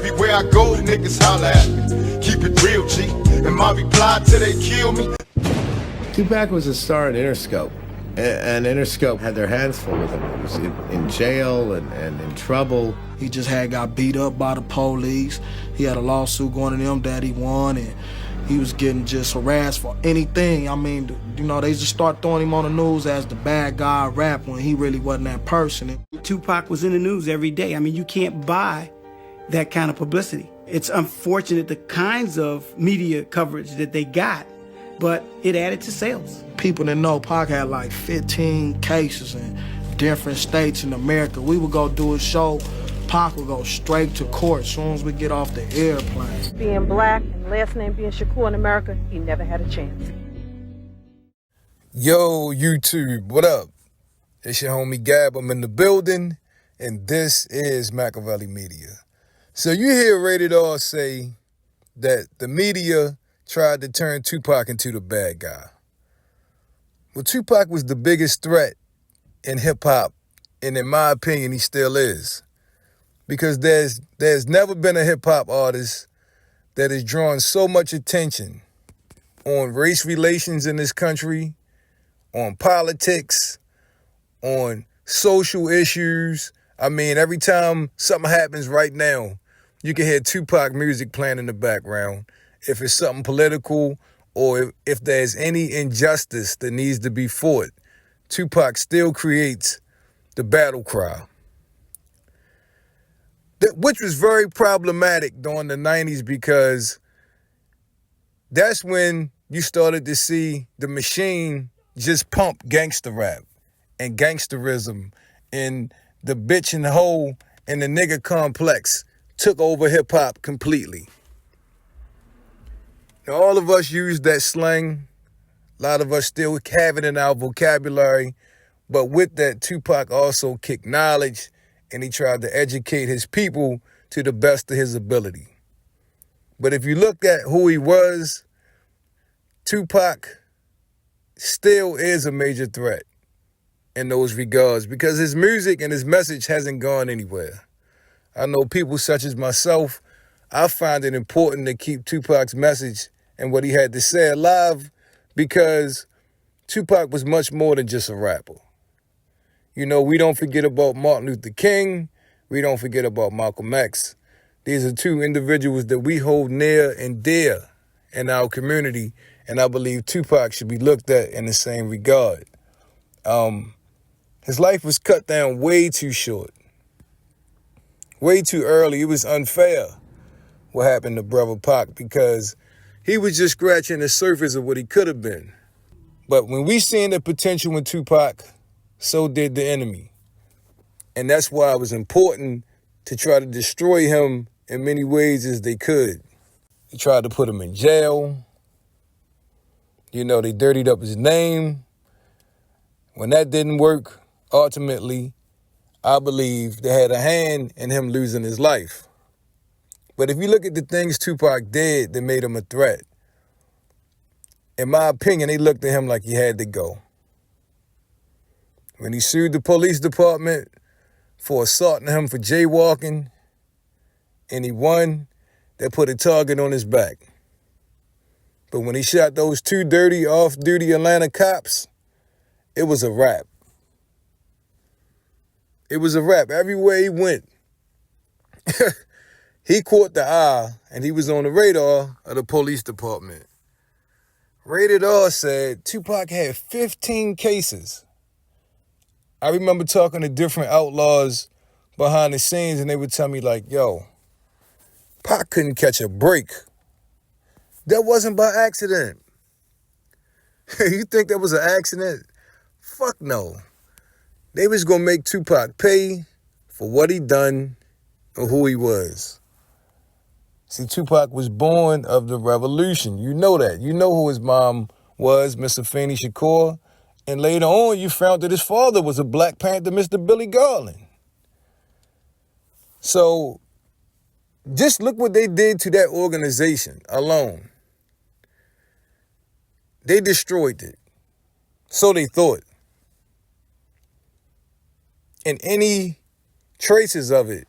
Everywhere I go, niggas holler at me. Keep it real, G. And my reply till they kill me. Tupac was a star in Interscope, and Interscope had their hands full with him. He was in jail and in trouble. He just had got beat up by the police. He had a lawsuit going to them that he won, and he was getting just harassed for anything. I mean, you know, they just start throwing him on the news as the bad guy rap when he really wasn't that person. Tupac was in the news every day. I mean, you can't buy that kind of publicity. It's unfortunate the kinds of media coverage that they got, but it added to sales. People that know Pac had like 15 cases in different states in America. We would go do a show, Pac would go straight to court as soon as we get off the airplane. Being black and last name being Shakur in America, he never had a chance. Yo, YouTube, what up? It's your homie Gab. I'm in the building, and this is Machiavelli Media. So you hear Rated R say that the media tried to turn Tupac into the bad guy. Well, Tupac was the biggest threat in hip-hop, and in my opinion, he still is. Because there's never been a hip-hop artist that has drawn so much attention on race relations in this country, on politics, on social issues. I mean, every time something happens right now, you can hear Tupac music playing in the background. If it's something political or if there's any injustice that needs to be fought, Tupac still creates the battle cry. Which was very problematic during the 90s because that's when you started to see the machine just pump gangster rap and gangsterism, and the bitch and hoe and the nigga complex took over hip hop completely. Now, all of us use that slang. A lot of us still have it in our vocabulary. But with that, Tupac also kicked knowledge, and he tried to educate his people to the best of his ability. But if you look at who he was, Tupac still is a major threat in those regards because his music and his message hasn't gone anywhere. I know people such as myself, I find it important to keep Tupac's message and what he had to say alive because Tupac was much more than just a rapper. You know, we don't forget about Martin Luther King. We don't forget about Malcolm X. These are two individuals that we hold near and dear in our community, and I believe Tupac should be looked at in the same regard. His life was cut down way too short, way too early. It was unfair what happened to Brother Pac because he was just scratching the surface of what he could have been. But when we seen the potential in Tupac, so did the enemy. And that's why it was important to try to destroy him in many ways as they could. They tried to put him in jail. You know, they dirtied up his name. When that didn't work, ultimately, I believe they had a hand in him losing his life. But if you look at the things Tupac did that made him a threat, in my opinion, they looked at him like he had to go. When he sued the police department for assaulting him for jaywalking, and he won, they put a target on his back. But when he shot those two dirty, off-duty Atlanta cops, it was a wrap. It was a wrap. Everywhere he went, he caught the eye, and he was on the radar of the police department. Rated R said Tupac had 15 cases. I remember talking to different outlaws behind the scenes, and they would tell me like, yo, Pac couldn't catch a break. That wasn't by accident. You think that was an accident? Fuck no. They was gonna make Tupac pay for what he done or who he was. See, Tupac was born of the revolution. You know that. You know who his mom was, Miss Tupac Shakur. And later on, you found that his father was a Black Panther, Mr. Billy Garland. So just look what they did to that organization alone. They destroyed it. So they thought. And any traces of it,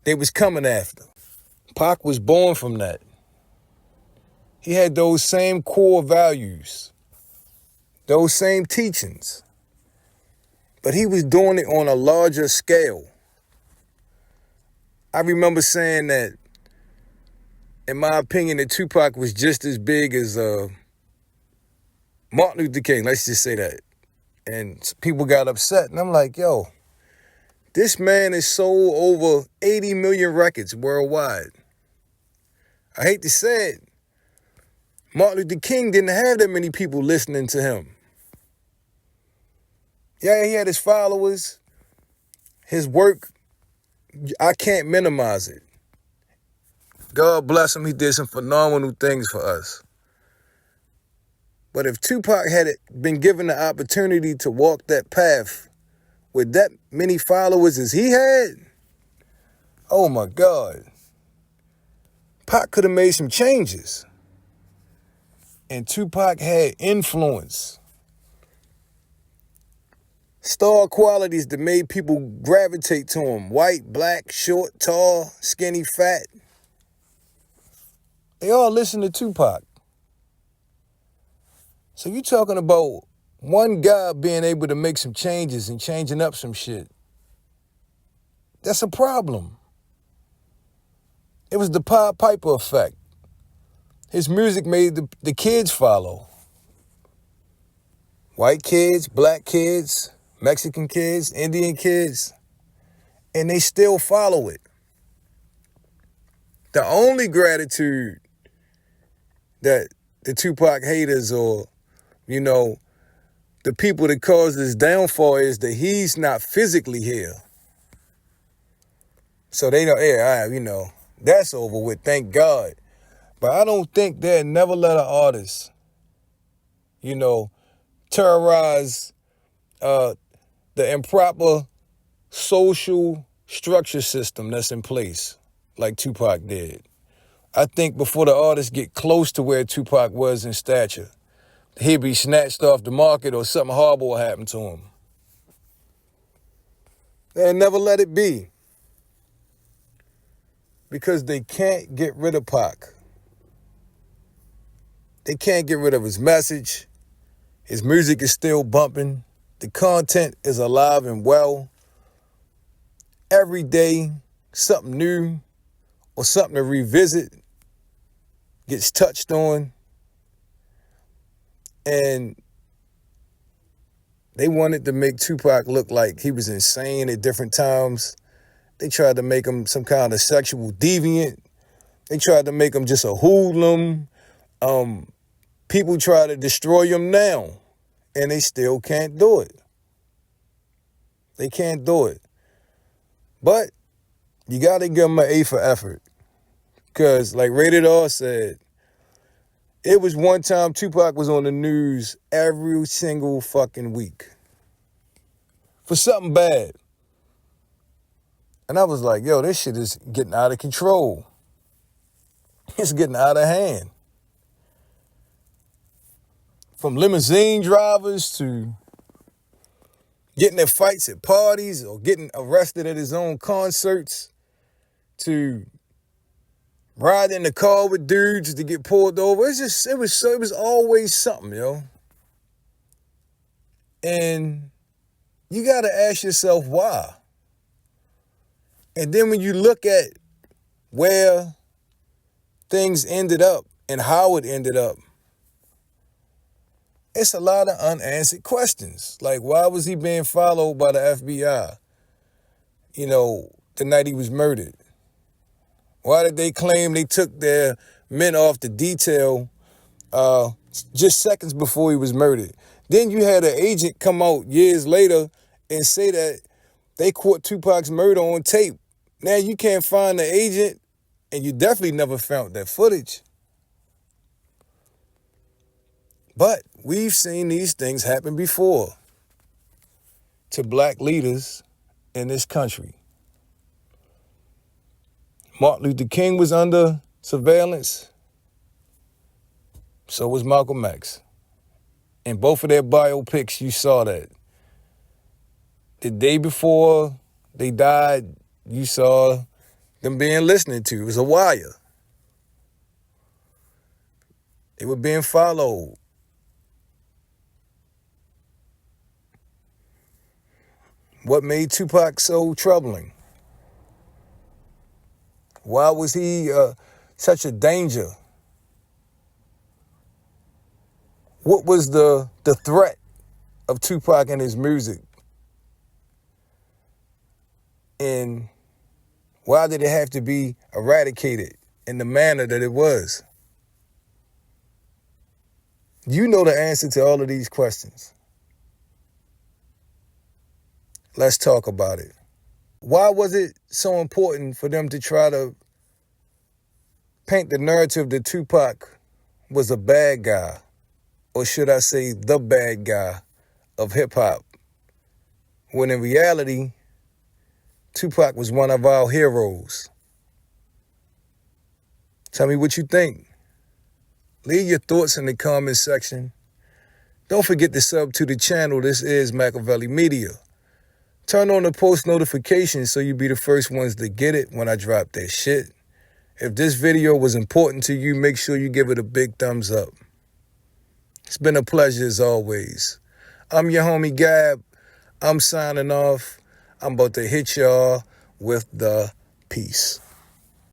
they was coming after. Pac was born from that. He had those same core values, those same teachings, but he was doing it on a larger scale. I remember saying that, in my opinion, that Tupac was just as big as Martin Luther King, let's just say that. And people got upset, and I'm like, yo, this man has sold over 80 million records worldwide. I hate to say it, Martin Luther King didn't have that many people listening to him. Yeah, he had his followers, his work, I can't minimize it. God bless him, he did some phenomenal things for us. But if Tupac had been given the opportunity to walk that path with that many followers as he had, oh my God, Pac could have made some changes. And Tupac had influence, star qualities that made people gravitate to him. White, black, short, tall, skinny, fat. They all listen to Tupac. So you talking about one guy being able to make some changes and changing up some shit. That's a problem. It was the Pied Piper effect. His music made the kids follow. White kids, black kids, Mexican kids, Indian kids, and they still follow it. The only gratitude that the Tupac haters or, the people that caused his downfall is that he's not physically here. So they know, that's over with, thank God. But I don't think they'd never let an artist, terrorize the improper social structure system that's in place like Tupac did. I think before the artists get close to where Tupac was in stature, he'd be snatched off the market or something horrible will happen to him. They'll never let it be. Because they can't get rid of Pac. They can't get rid of his message. His music is still bumping. The content is alive and well. Every day, something new or something to revisit gets touched on. And they wanted to make Tupac look like he was insane at different times. They tried to make him some kind of sexual deviant. They tried to make him just a hoodlum. People try to destroy him now, and they still can't do it. They can't do it. But you got to give him an A for effort. Because like Rated R said, it was one time Tupac was on the news every single fucking week for something bad. And I was like, yo, this shit is getting out of control. It's getting out of hand. From limousine drivers to getting in fights at parties or getting arrested at his own concerts to riding in the car with dudes to get pulled over. It was always something, yo. And you got to ask yourself why. And then when you look at where things ended up and how it ended up, it's a lot of unanswered questions. Like, why was he being followed by the FBI, the night he was murdered? Why did they claim they took their men off the detail just seconds before he was murdered? Then you had an agent come out years later and say that they caught Tupac's murder on tape. Now you can't find the agent, and you definitely never found that footage. But we've seen these things happen before to black leaders in this country. Martin Luther King was under surveillance. So was Malcolm X. In both of their biopics, you saw that. The day before they died, you saw them being listened to. It was a wire. They were being followed. What made Tupac so troubling? Why was he such a danger? What was the threat of Tupac and his music? And why did it have to be eradicated in the manner that it was? You know the answer to all of these questions. Let's talk about it. Why was it so important for them to try to paint the narrative that Tupac was a bad guy, or should I say the bad guy of hip-hop, when in reality, Tupac was one of our heroes? Tell me what you think. Leave your thoughts in the comment section. Don't forget to sub to the channel. This is Machiavelli Media. Turn on the post notifications so you be the first ones to get it when I drop that shit. If this video was important to you, make sure you give it a big thumbs up. It's been a pleasure as always. I'm your homie Gab. I'm signing off. I'm about to hit y'all with the peace.